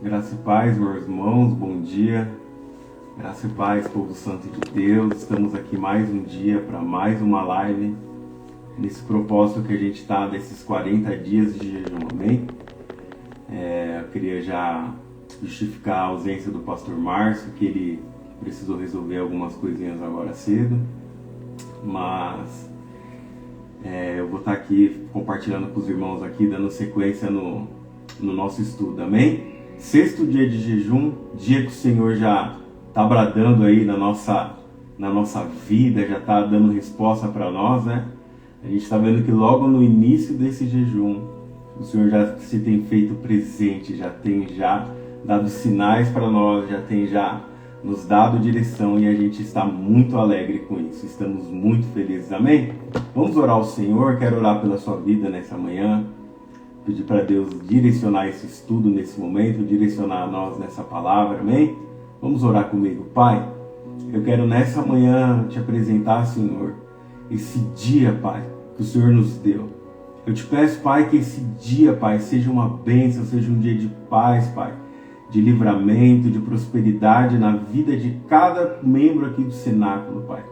Graça e paz, meus irmãos, bom dia. Graça e paz, povo santo de Deus. Estamos aqui mais um dia para mais uma live. Nesse propósito que a gente está desses 40 dias de jejum, amém? Eu queria já justificar a ausência do pastor Márcio, que ele precisou resolver algumas coisinhas agora cedo. Mas eu vou estar aqui compartilhando com os irmãos aqui, dando sequência no nosso estudo, amém? Sexto dia de jejum, dia que o Senhor já está bradando aí na nossa vida, já está dando resposta para nós, né? A gente está vendo que logo no início desse jejum, o Senhor já se tem feito presente, já tem dado sinais para nós, já tem nos dado direção, e a gente está muito alegre com isso, estamos muito felizes, amém? Vamos orar ao Senhor, quero orar pela sua vida nessa manhã, pedir para Deus direcionar esse estudo nesse momento, direcionar a nós nessa palavra, amém? Vamos orar comigo. Pai, eu quero nessa manhã te apresentar, Senhor, esse dia, Pai, que o Senhor nos deu. Eu te peço, Pai, que esse dia, Pai, seja uma bênção, seja um dia de paz, Pai, de livramento, de prosperidade na vida de cada membro aqui do cenáculo, Pai.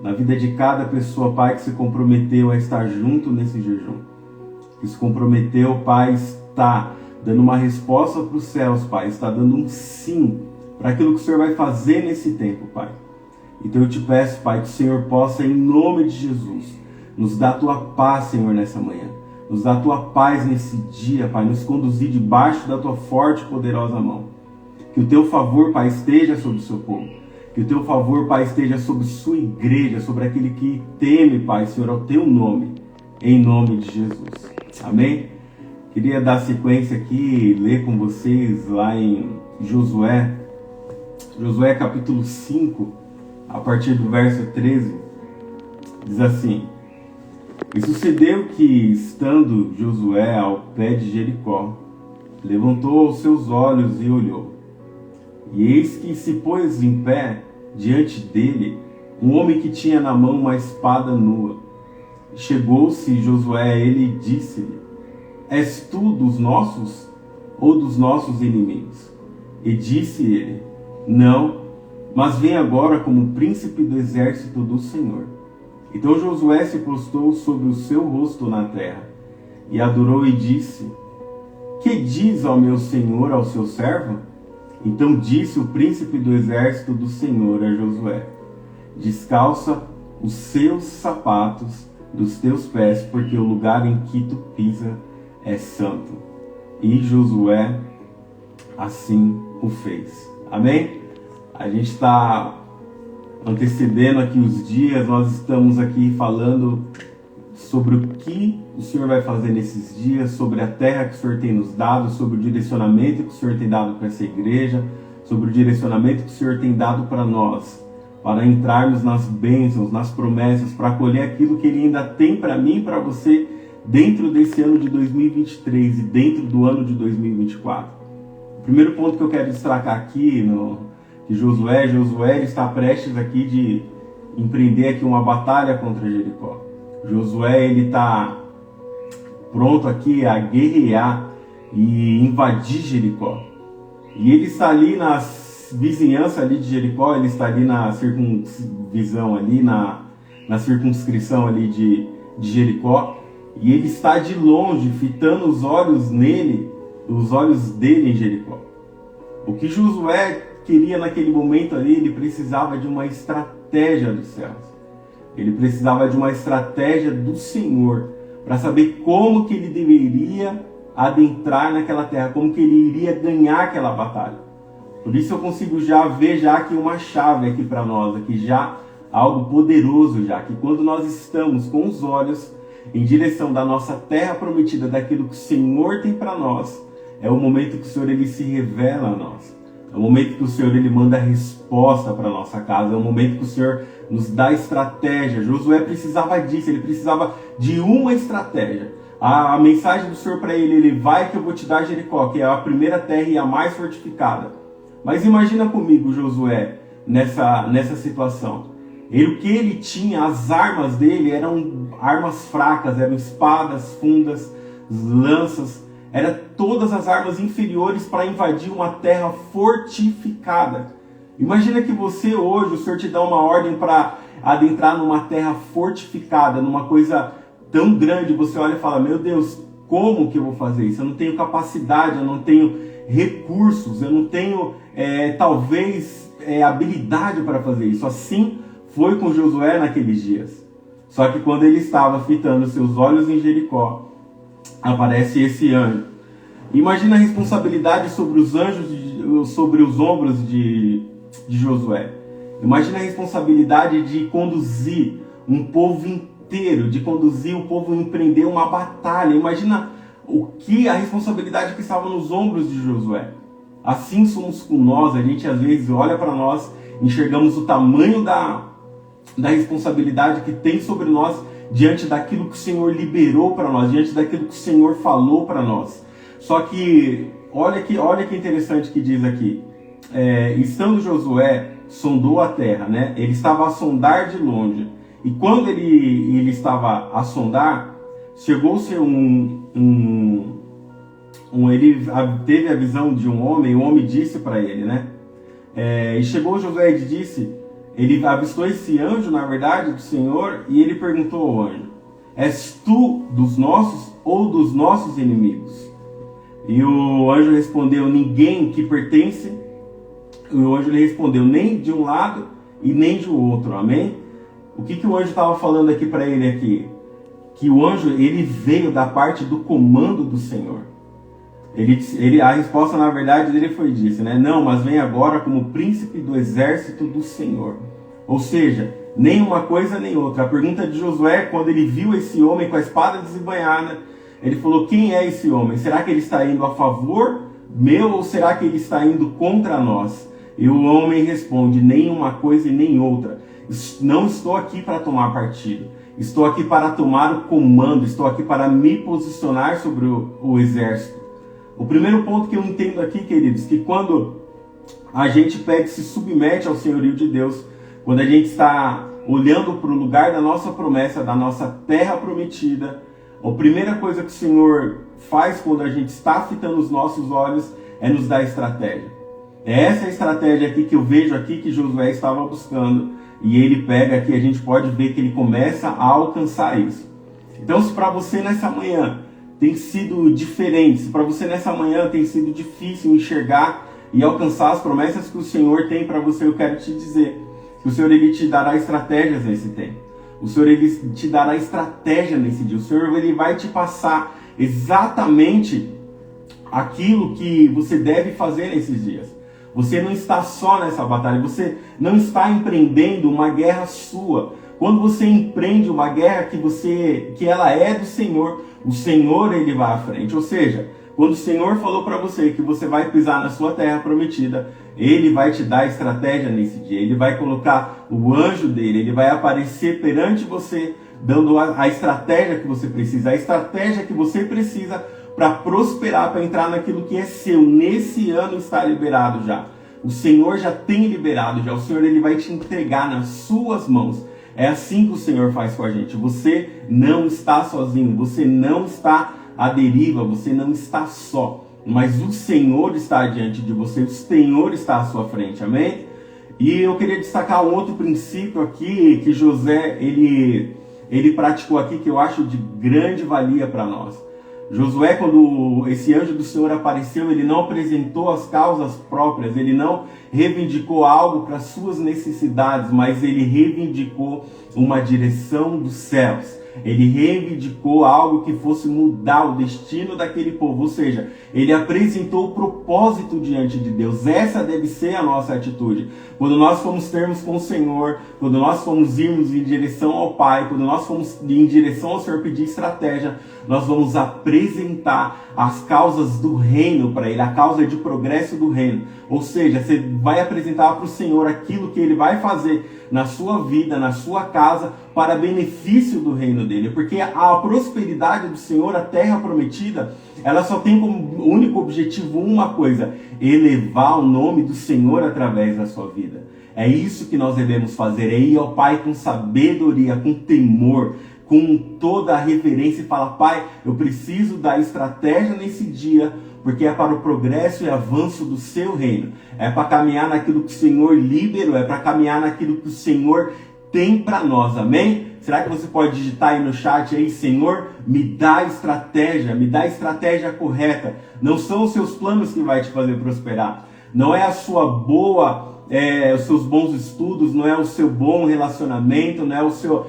Na vida de cada pessoa, Pai, que se comprometeu a estar junto nesse jejum. Que se comprometeu, Pai, está dando uma resposta para os céus, Pai, está dando um sim para aquilo que o Senhor vai fazer nesse tempo, Pai. Então eu te peço, Pai, que o Senhor possa, em nome de Jesus, nos dar a tua paz, Senhor, nessa manhã. Nos dar a tua paz nesse dia, Pai, nos conduzir debaixo da tua forte e poderosa mão. Que o teu favor, Pai, esteja sobre o seu povo. Que o teu favor, Pai, esteja sobre sua igreja, sobre aquele que teme, Pai, Senhor, ao teu nome, em nome de Jesus. Amém? Queria dar sequência aqui e ler com vocês lá em Josué capítulo 5, a partir do verso 13, diz assim: E sucedeu que, estando Josué ao pé de Jericó, levantou os seus olhos e olhou. E eis que se pôs em pé diante dele um homem que tinha na mão uma espada nua. Chegou-se Josué a ele e disse-lhe: És tu dos nossos ou dos nossos inimigos? E disse ele: Não, mas vem agora como príncipe do exército do Senhor. Então Josué se prostrou sobre o seu rosto na terra, e adorou e disse: Que diz ao meu senhor, ao seu servo? Então disse o príncipe do exército do Senhor a Josué: Descalça os seus sapatos dos teus pés, porque o lugar em que tu pisa é santo. E Josué assim o fez. Amém? A gente está antecedendo aqui os dias, nós estamos aqui falando sobre o que o Senhor vai fazer nesses dias, sobre a terra que o Senhor tem nos dado, sobre o direcionamento que o Senhor tem dado para essa igreja, sobre o direcionamento que o Senhor tem dado para nós, para entrarmos nas bênçãos, nas promessas, para colher aquilo que Ele ainda tem para mim e para você dentro desse ano de 2023 e dentro do ano de 2024. O primeiro ponto que eu quero destacar aqui, que Josué está prestes aqui de empreender aqui uma batalha contra Jericó. Josué, ele está pronto aqui a guerrear e invadir Jericó. E ele está ali nas vizinhança ali de Jericó, ele está ali na circunvisão ali, na circunscrição ali de Jericó, e ele está de longe, fitando os olhos dele em Jericó. O que Josué queria naquele momento ali, ele precisava de uma estratégia dos céus. Ele precisava de uma estratégia do Senhor, para saber como que ele deveria adentrar naquela terra, como que ele iria ganhar aquela batalha. Por isso eu consigo já ver aqui uma chave aqui para nós, aqui já algo poderoso já, que quando nós estamos com os olhos em direção da nossa terra prometida, daquilo que o Senhor tem para nós, é o momento que o Senhor ele se revela a nós. É o momento que o Senhor ele manda a resposta para a nossa casa, é o momento que o Senhor nos dá estratégia. Josué precisava disso, ele precisava de uma estratégia. A mensagem do Senhor para ele vai que eu vou te dar Jericó, que é a primeira terra e a mais fortificada. Mas imagina comigo Josué nessa situação. O que ele tinha, as armas dele eram armas fracas, eram espadas, fundas, lanças, Era todas as armas inferiores para invadir uma terra fortificada. Imagina que você hoje, o Senhor te dá uma ordem para adentrar numa terra fortificada, numa coisa tão grande. Você olha e fala, meu Deus, como que eu vou fazer isso? Eu não tenho capacidade, eu não tenho recursos, eu não tenho, talvez, habilidade para fazer isso. Assim foi com Josué naqueles dias. Só que quando ele estava fitando seus olhos em Jericó, aparece esse anjo. Imagina a responsabilidade sobre os anjos, sobre os ombros de Josué. Imagina a responsabilidade de conduzir um povo inteiro, de conduzir o povo a empreender uma batalha. Imagina a responsabilidade que estava nos ombros de Josué. Assim somos com nós. A gente às vezes olha para nós, enxergamos o tamanho da responsabilidade que tem sobre nós diante daquilo que o Senhor liberou para nós, diante daquilo que o Senhor falou para nós. Só que olha que interessante que diz aqui. Estando Josué, sondou a terra, né? Ele estava a sondar de longe. E quando ele estava a sondar, chegou-se ele teve a visão de um homem. O homem disse para ele, né? E chegou Josué e disse, ele avistou esse anjo, na verdade, do Senhor, e ele perguntou ao anjo, és tu dos nossos ou dos nossos inimigos? E o anjo respondeu, ninguém que pertence. O anjo lhe respondeu, nem de um lado e nem de outro, amém? O que o anjo estava falando aqui para ele aqui? Que o anjo, ele veio da parte do comando do Senhor. A resposta, na verdade, dele disse, né? Não, mas vem agora como príncipe do exército do Senhor. Ou seja, nem uma coisa nem outra. A pergunta de Josué, quando ele viu esse homem com a espada desembainhada, ele falou, quem é esse homem? Será que ele está indo a favor meu ou será que ele está indo contra nós? E o homem responde, nem uma coisa e nem outra. Não estou aqui para tomar partido. Estou aqui para tomar o comando. Estou aqui para me posicionar sobre o exército. O primeiro ponto que eu entendo aqui, queridos, que quando a gente pega e se submete ao senhorio de Deus, quando a gente está olhando para o lugar da nossa promessa, da nossa terra prometida, a primeira coisa que o Senhor faz quando a gente está fitando os nossos olhos é nos dar estratégia. É essa estratégia aqui que eu vejo aqui que Josué estava buscando. E ele pega aqui, a gente pode ver que ele começa a alcançar isso. Então, se para você nessa manhã tem sido diferente, se para você nessa manhã tem sido difícil enxergar e alcançar as promessas que o Senhor tem para você, eu quero te dizer que o Senhor ele te dará estratégias nesse tempo. O Senhor ele te dará estratégia nesse dia. O Senhor ele vai te passar exatamente aquilo que você deve fazer nesses dias. Você não está só nessa batalha, você não está empreendendo uma guerra sua. Quando você empreende uma guerra que ela é do Senhor, o Senhor ele vai à frente. Ou seja, quando o Senhor falou para você que você vai pisar na sua terra prometida, Ele vai te dar estratégia nesse dia. Ele vai colocar o anjo dele, ele vai aparecer perante você, dando a estratégia que você precisa. A estratégia que você precisa para prosperar, para entrar naquilo que é seu. Nesse ano está liberado já. O Senhor já tem liberado já. O Senhor ele vai te entregar nas suas mãos. É assim que o Senhor faz com a gente. Você não está sozinho. Você não está à deriva. Você não está só. Mas o Senhor está diante de você. O Senhor está à sua frente. Amém? E eu queria destacar um outro princípio aqui que Josué ele praticou aqui, que eu acho de grande valia para nós. Josué, quando esse anjo do Senhor apareceu, ele não apresentou as causas próprias, ele não reivindicou algo para suas necessidades, mas ele reivindicou uma direção dos céus. Ele reivindicou algo que fosse mudar o destino daquele povo, ou seja, ele apresentou o propósito diante de Deus. Essa deve ser a nossa atitude. Quando nós formos termos com o Senhor, quando nós formos irmos em direção ao Pai, quando nós formos em direção ao Senhor pedir estratégia, nós vamos apresentar as causas do reino para Ele, a causa de progresso do reino. Ou seja, você vai apresentar para o Senhor aquilo que Ele vai fazer na sua vida, na sua casa, para benefício do reino dele. Porque a prosperidade do Senhor, a terra prometida, ela só tem como único objetivo uma coisa: elevar o nome do Senhor através da sua vida. É isso que nós devemos fazer, é ir ao Pai com sabedoria, com temor, com toda a reverência e fala: Pai, eu preciso da estratégia nesse dia, porque é para o progresso e avanço do seu reino. É para caminhar naquilo que o Senhor liberou, é para caminhar naquilo que o Senhor tem para nós, amém? Será que você pode digitar aí no chat aí: Senhor, me dá a estratégia correta. Não são os seus planos que vai te fazer prosperar, não é a sua os seus bons estudos, não é o seu bom relacionamento, não é o seu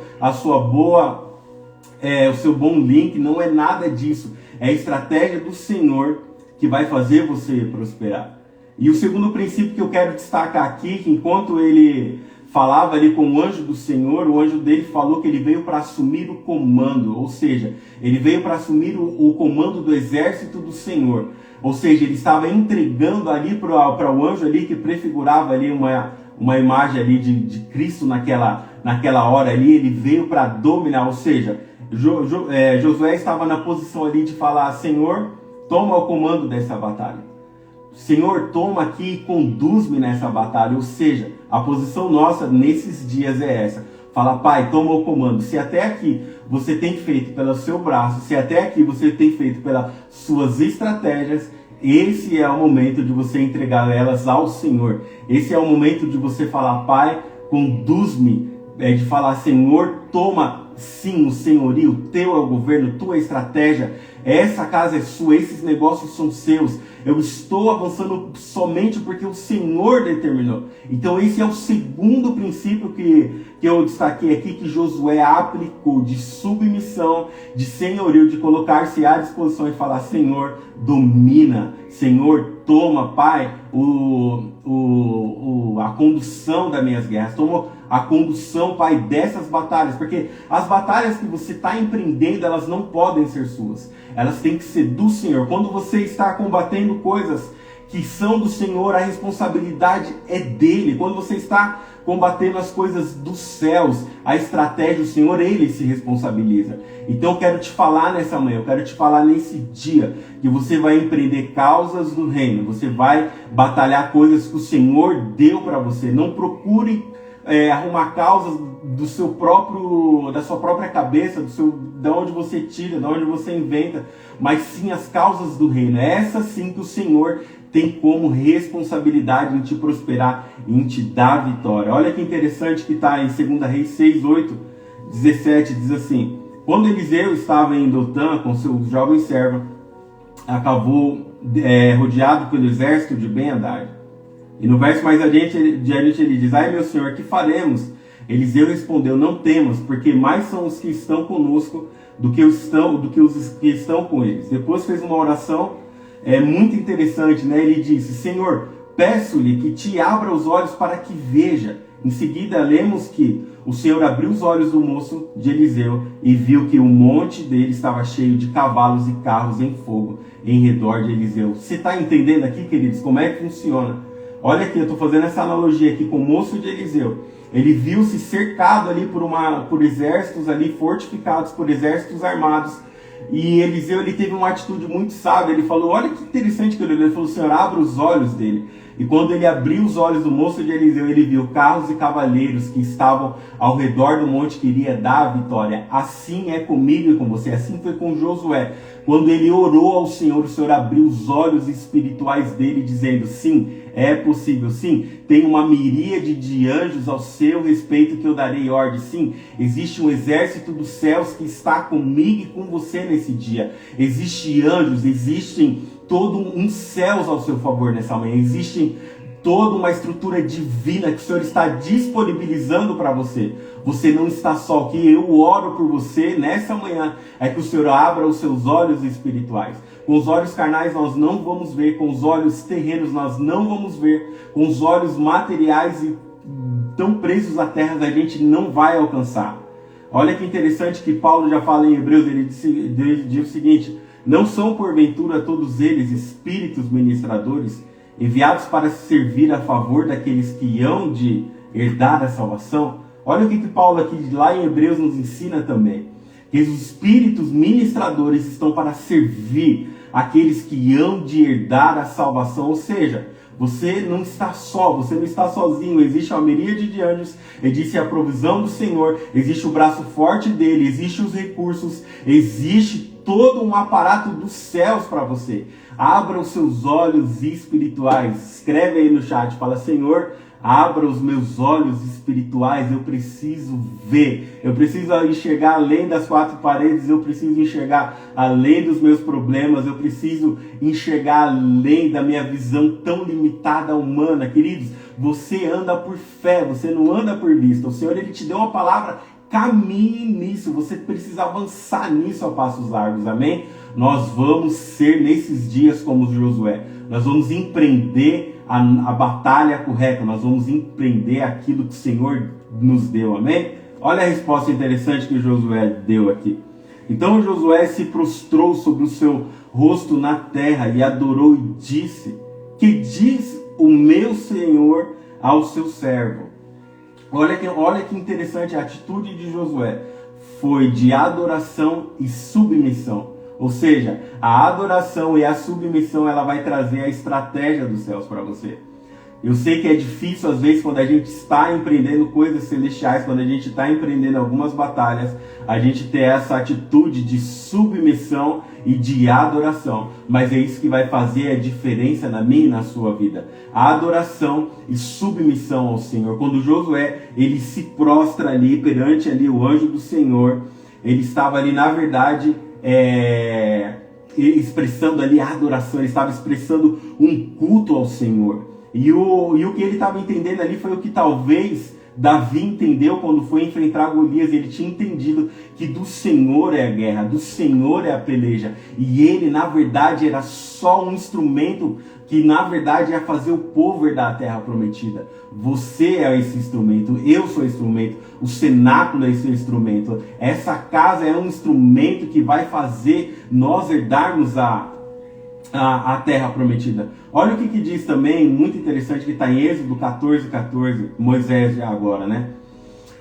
bom link, não é nada disso. É a estratégia do Senhor que vai fazer você prosperar. E o segundo princípio que eu quero destacar aqui, que enquanto ele falava ali com o anjo do Senhor, o anjo dele falou que ele veio para assumir o comando, ou seja, ele veio para assumir o comando do exército do Senhor. Ou seja, ele estava entregando ali para o anjo ali, que prefigurava ali uma imagem ali de Cristo naquela hora ali. Ele veio para dominar, ou seja, Josué estava na posição ali de falar: Senhor, toma o comando dessa batalha. Senhor, toma aqui e conduz-me nessa batalha. Ou seja, a posição nossa nesses dias é essa: fala: Pai, toma o comando. Se até aqui você tem feito pelo seu braço, se até aqui você tem feito pelas suas estratégias, esse é o momento de você entregar elas ao Senhor. Esse é o momento de você falar: Pai, conduz-me. De falar: Senhor, toma sim o senhorio, teu é o governo, tua estratégia, essa casa é sua, esses negócios são seus. Eu estou avançando somente porque o Senhor determinou. Então esse é o segundo princípio que eu destaquei aqui, que Josué aplicou, de submissão, de senhorio, de colocar-se à disposição e falar: Senhor, domina, Senhor, toma, Pai, a condução das minhas guerras, toma a condução, Pai, dessas batalhas, porque as batalhas que você está empreendendo, elas não podem ser suas, elas têm que ser do Senhor. Quando você está combatendo coisas que são do Senhor, a responsabilidade é dele. Quando você está combatendo as coisas dos céus, a estratégia do Senhor, ele se responsabiliza. Então eu quero te falar nessa manhã, eu quero te falar nesse dia, que você vai empreender causas do reino, você vai batalhar coisas que o Senhor deu para você. Não procure arrumar causas da sua própria cabeça, da onde você tira, da onde você inventa, mas sim as causas do reino. É essa sim que o Senhor tem como responsabilidade em te prosperar, em te dar vitória. Olha que interessante que está em 2 Reis 6, 8, 17, diz assim: quando Eliseu estava em Dotã com seu jovem servo, acabou rodeado pelo exército de Ben-Hadad. E no verso mais adiante ele diz: ai, meu senhor, que faremos? Eliseu respondeu: não temos, porque mais são os que estão conosco do que os que estão com eles. Depois fez uma oração muito interessante, né? Ele disse: Senhor, peço-lhe que te abra os olhos para que veja. Em seguida lemos que o Senhor abriu os olhos do moço de Eliseu e viu que o monte dele estava cheio de cavalos e carros em fogo em redor de Eliseu. Você está entendendo aqui, queridos, como é que funciona? Olha aqui, eu estou fazendo essa analogia aqui com o moço de Eliseu. Ele viu-se cercado ali por exércitos ali fortificados, por exércitos armados. E Eliseu, ele teve uma atitude muito sábia. Ele falou: olha que interessante que ele falou: Senhor, abra os olhos dele. E quando ele abriu os olhos do moço de Eliseu, ele viu carros e cavaleiros que estavam ao redor do monte que iria dar a vitória. Assim é comigo e com você. Assim foi com Josué. Quando ele orou ao Senhor, o Senhor abriu os olhos espirituais dele, dizendo: sim, é possível, sim, tem uma miríade de anjos ao seu respeito que eu darei ordem. Sim, existe um exército dos céus que está comigo e com você nesse dia. Existem anjos, existem todo um céus ao seu favor nessa manhã. Existem toda uma estrutura divina que o Senhor está disponibilizando para você. Você não está só. O que eu oro por você nessa manhã é que o Senhor abra os seus olhos espirituais. Com os olhos carnais nós não vamos ver, com os olhos terrenos nós não vamos ver, com os olhos materiais e tão presos à terra a gente não vai alcançar. Olha que interessante que Paulo já fala em Hebreus, ele diz o seguinte: não são porventura todos eles espíritos ministradores, enviados para servir a favor daqueles que hão de herdar a salvação? Olha o que Paulo aqui lá em Hebreus nos ensina também. Que os espíritos ministradores estão para servir aqueles que hão de herdar a salvação. Ou seja, você não está só, você não está sozinho, existe uma miríade de anjos, existe a provisão do Senhor, existe o braço forte dele, existe os recursos, existe todo um aparato dos céus para você. Abra os seus olhos espirituais, escreve aí no chat, fala: Senhor, abra os meus olhos espirituais, eu preciso ver, eu preciso enxergar além das quatro paredes, eu preciso enxergar além dos meus problemas, eu preciso enxergar além da minha visão tão limitada humana. Queridos, você anda por fé, você não anda por vista. O Senhor, Ele te deu uma palavra, caminhe nisso, você precisa avançar nisso a passos largos, amém? Nós vamos ser nesses dias como Josué, nós vamos empreender a batalha correta, nós vamos empreender aquilo que o Senhor nos deu, amém? Olha a resposta interessante que Josué deu aqui. Então Josué se prostrou sobre o seu rosto na terra e adorou e disse: que diz o meu Senhor ao seu servo? Olha que interessante, a atitude de Josué foi de adoração e submissão. Ou seja, a adoração e a submissão, ela vai trazer a estratégia dos céus para você. Eu sei que é difícil às vezes quando a gente está empreendendo coisas celestiais, quando a gente está empreendendo algumas batalhas, a gente ter essa atitude de submissão e de adoração. Mas é isso que vai fazer a diferença na minha e na sua vida. A adoração e submissão ao Senhor. Quando Josué, ele se prostra ali perante ali o anjo do Senhor, ele estava ali na verdade expressando ali a adoração, ele estava expressando um culto ao Senhor. E o que ele estava entendendo ali foi o que talvez Davi entendeu quando foi enfrentar Golias. Ele tinha entendido que do Senhor é a guerra, do Senhor é a peleja. E ele, na verdade, era só um instrumento que, na verdade, ia fazer o povo herdar a terra prometida. Você é esse instrumento, eu sou esse instrumento, o cenáculo é esse instrumento. Essa casa é um instrumento que vai fazer nós herdarmos a terra prometida. Olha o que diz também, muito interessante, que está em Êxodo 14:14, Moisés já agora, né?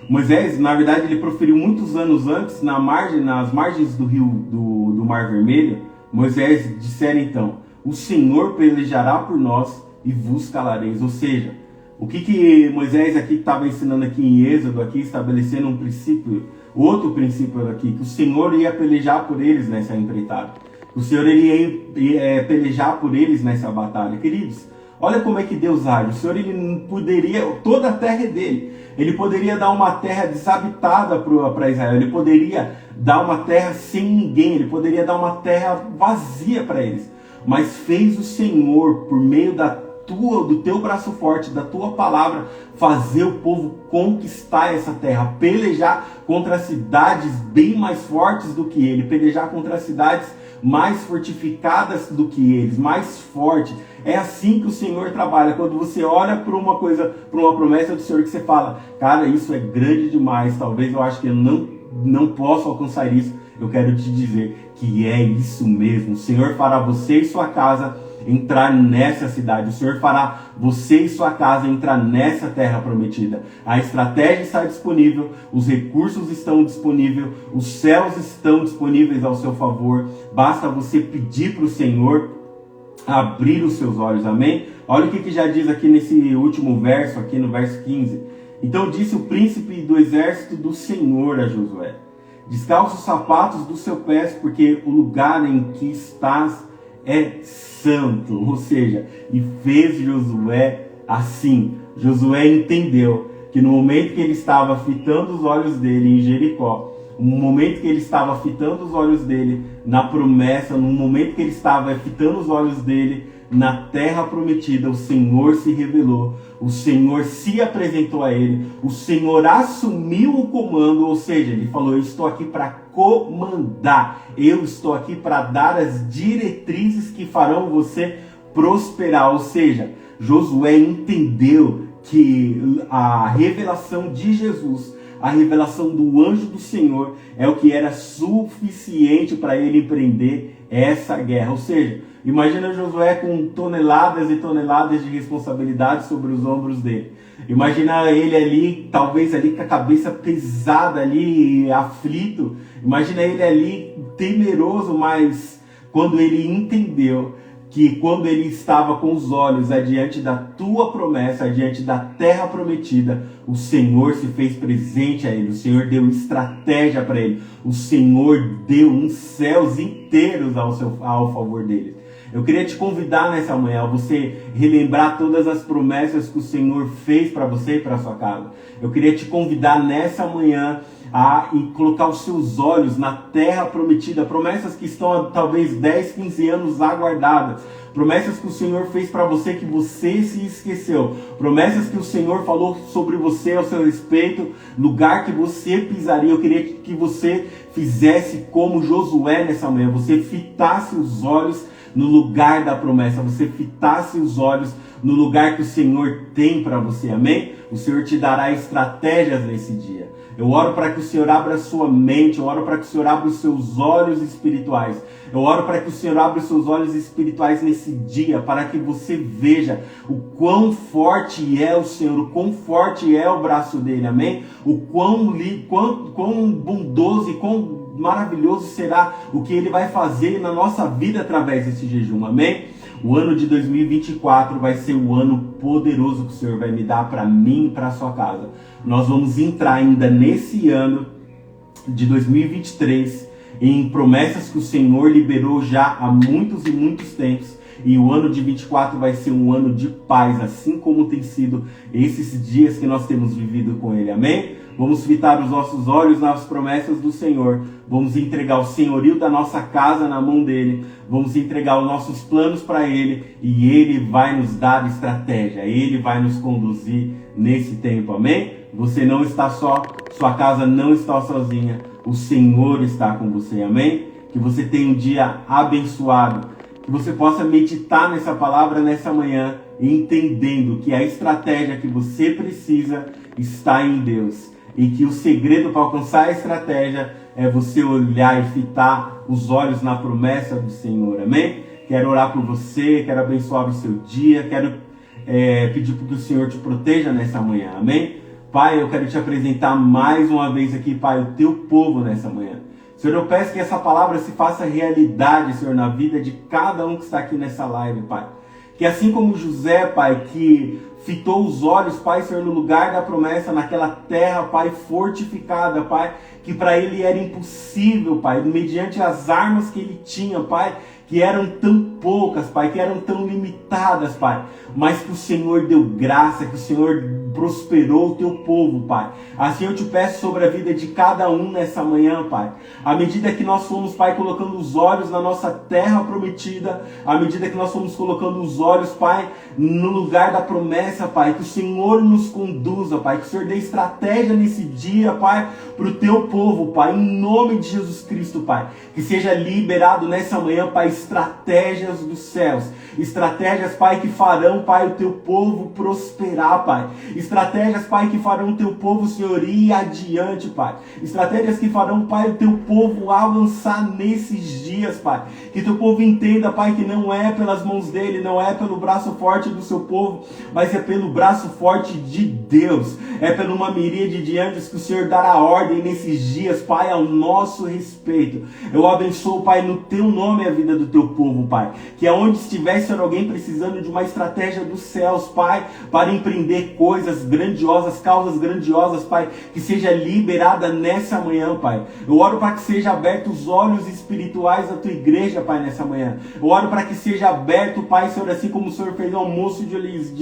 Moisés, na verdade, ele proferiu muitos anos antes, nas margens do rio do Mar Vermelho. Moisés dissera então: o Senhor pelejará por nós e vos calareis. Ou seja, o que Moisés aqui estava ensinando aqui em Êxodo, aqui estabelecendo um princípio, outro princípio aqui, que o Senhor ia pelejar por eles nessa empreitada. O Senhor ia pelejar por eles nessa batalha. Queridos, olha como é que Deus age. O Senhor, ele poderia, toda a terra é dele. Ele poderia dar uma terra desabitada para Israel. Ele poderia dar uma terra sem ninguém. Ele poderia dar uma terra vazia para eles. Mas fez o Senhor, por meio do teu braço forte, da tua palavra, fazer o povo conquistar essa terra, pelejar contra cidades bem mais fortes do que ele, pelejar contra cidades mais fortificadas do que eles, mais fortes. É assim que o Senhor trabalha. Quando você olha para uma coisa, para uma promessa do Senhor, que você fala: cara, isso é grande demais, talvez eu acho que eu não posso alcançar isso. Eu quero te dizer que é isso mesmo. O Senhor fará você e sua casa entrar nessa cidade. O Senhor fará você e sua casa entrar nessa terra prometida. A estratégia está disponível, os recursos estão disponíveis, os céus estão disponíveis ao seu favor. Basta você pedir para o Senhor abrir os seus olhos, amém? Olha o que já diz aqui nesse último verso, aqui no verso 15. Então disse o príncipe do exército do Senhor a Josué: descalça os sapatos dos seus pés, porque o lugar em que estás é santo. Ou seja, e fez Josué assim. Josué entendeu que no momento que ele estava fitando os olhos dele em Jericó, no momento que ele estava fitando os olhos dele na promessa, no momento que ele estava fitando os olhos dele na terra prometida, o Senhor se revelou, o Senhor se apresentou a ele, o Senhor assumiu o comando. Ou seja, ele falou: eu estou aqui para comandar, eu estou aqui para dar as diretrizes que farão você prosperar. Ou seja, Josué entendeu que a revelação de Jesus, a revelação do anjo do Senhor, é o que era suficiente para ele empreender essa guerra. Ou seja, imagina Josué com toneladas e toneladas de responsabilidade sobre os ombros dele. Imagina ele ali, talvez ali com a cabeça pesada ali, aflito. Imagina ele ali temeroso, mas quando ele entendeu que quando ele estava com os olhos adiante da tua promessa, adiante da terra prometida, o Senhor se fez presente a ele, o Senhor deu estratégia para ele, o Senhor deu uns céus inteiros ao favor dele. Eu queria te convidar nessa manhã a você relembrar todas as promessas que o Senhor fez para você e para sua casa. Eu queria te convidar nessa manhã a colocar os seus olhos na terra prometida, promessas que estão há talvez 10, 15 anos aguardadas, promessas que o Senhor fez para você que você se esqueceu, promessas que o Senhor falou sobre você ao seu respeito, lugar que você pisaria. Eu queria que você fizesse como Josué nessa manhã, você fitasse os olhos no lugar da promessa, você fitasse os olhos no lugar que o Senhor tem para você, amém? O Senhor te dará estratégias nesse dia. Eu oro para que o Senhor abra a sua mente, eu oro para que o Senhor abra os seus olhos espirituais. Eu oro para que o Senhor abra os seus olhos espirituais nesse dia, para que você veja o quão forte é o Senhor, o quão forte é o braço dele, amém? O quão bondoso e quão maravilhoso será o que ele vai fazer na nossa vida através desse jejum, amém? O ano de 2024 vai ser o ano poderoso que o Senhor vai me dar para mim e para a sua casa. Nós vamos entrar ainda nesse ano de 2023 em promessas que o Senhor liberou já há muitos e muitos tempos. E o ano de 24 vai ser um ano de paz, assim como tem sido esses dias que nós temos vivido com Ele, amém? Vamos fitar os nossos olhos nas promessas do Senhor, vamos entregar o senhorio da nossa casa na mão dEle, vamos entregar os nossos planos para Ele e Ele vai nos dar estratégia, Ele vai nos conduzir nesse tempo, amém? Você não está só, sua casa não está sozinha, o Senhor está com você, amém? Que você tenha um dia abençoado, que você possa meditar nessa palavra nessa manhã, entendendo que a estratégia que você precisa está em Deus. E que o segredo para alcançar a estratégia é você olhar e fitar os olhos na promessa do Senhor, amém? Quero orar por você, quero abençoar o seu dia, quero pedir para que o Senhor te proteja nessa manhã, amém? Pai, eu quero te apresentar mais uma vez aqui, Pai, o teu povo nessa manhã. Senhor, eu peço que essa palavra se faça realidade, Senhor, na vida de cada um que está aqui nessa live, Pai. Que assim como José, Pai, que fitou os olhos, Pai, Senhor, no lugar da promessa, naquela terra, Pai, fortificada, Pai, que para ele era impossível, Pai, mediante as armas que ele tinha, Pai, que eram tão poucas, Pai, que eram tão limitadas, Pai, mas que o Senhor deu graça, que o Senhor prosperou o teu povo, Pai. Assim eu te peço sobre a vida de cada um nessa manhã, Pai. À medida que nós fomos, Pai, colocando os olhos na nossa terra prometida, à medida que nós fomos colocando os olhos, Pai, no lugar da promessa, Pai, que o Senhor nos conduza, Pai, que o Senhor dê estratégia nesse dia, Pai, para o teu povo, Pai, em nome de Jesus Cristo, Pai. Que seja liberado nessa manhã, Pai, estratégias dos céus, estratégias, Pai, que farão, Pai, o teu povo prosperar, Pai. Estratégias, Pai, que farão o teu povo, Senhor, ir adiante, Pai. Estratégias que farão, Pai, o teu povo avançar nesses dias, Pai. Que teu povo entenda, Pai, que não é pelas mãos dele, não é pelo braço forte do seu povo, mas é pelo braço forte de Deus. É por uma miríade de anjos que o Senhor dará ordem nesses dias, Pai, ao nosso respeito. Eu abençoo, Pai, no teu nome a vida do teu povo, Pai. Que aonde estiver, Senhor, alguém precisando de uma estratégia dos céus, Pai, para empreender coisas grandiosas, causas grandiosas, Pai, que seja liberada nessa manhã, Pai. Eu oro para que seja aberto os olhos espirituais da tua igreja, Pai, nessa manhã. Eu oro para que seja aberto, Pai, Senhor, assim como o Senhor fez no almoço de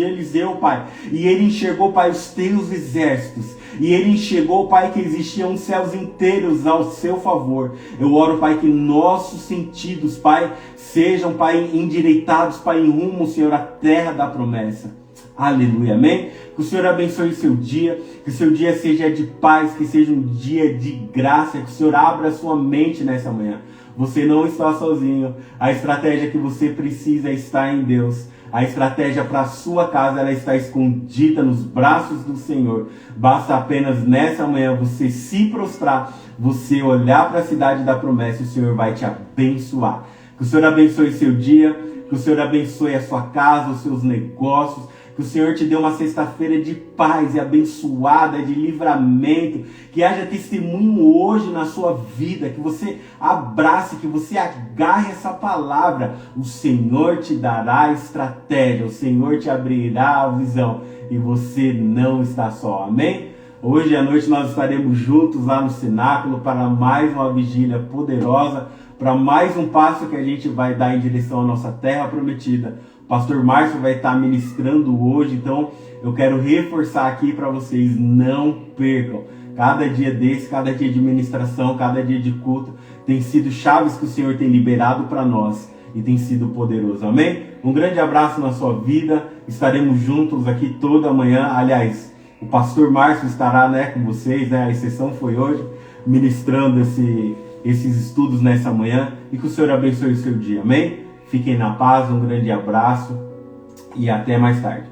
Eliseu, Pai. E ele enxergou, Pai, os teus exércitos. E ele enxergou, Pai, que existiam céus inteiros ao seu favor. Eu oro, Pai, que nossos sentidos, Pai, sejam, Pai, endireitados, Pai, em rumo, Senhor, à terra da promessa. Aleluia, amém? Que o Senhor abençoe seu dia, que o seu dia seja de paz, que seja um dia de graça, que o Senhor abra a sua mente nessa manhã. Você não está sozinho, a estratégia que você precisa está em Deus. A estratégia para a sua casa, ela está escondida nos braços do Senhor. Basta apenas nessa manhã você se prostrar, você olhar para a cidade da promessa e o Senhor vai te abençoar. Que o Senhor abençoe seu dia, que o Senhor abençoe a sua casa, os seus negócios, Que o Senhor te dê uma sexta-feira de paz e abençoada, de livramento. Que haja testemunho hoje na sua vida. Que você abrace, que você agarre essa palavra. O Senhor te dará estratégia. O Senhor te abrirá a visão. E você não está só. Amém? Hoje à noite nós estaremos juntos lá no cenáculo para mais uma vigília poderosa. Para mais um passo que a gente vai dar em direção à nossa terra prometida. O pastor Márcio vai estar ministrando hoje, então eu quero reforçar aqui para vocês, não percam. Cada dia desse, cada dia de ministração, cada dia de culto, tem sido chaves que o Senhor tem liberado para nós e tem sido poderoso, amém? Um grande abraço na sua vida, estaremos juntos aqui toda manhã, aliás, o pastor Márcio estará com vocês, a exceção foi hoje, ministrando esses estudos nessa manhã, e que o Senhor abençoe o seu dia, amém? Fiquem na paz, um grande abraço e até mais tarde.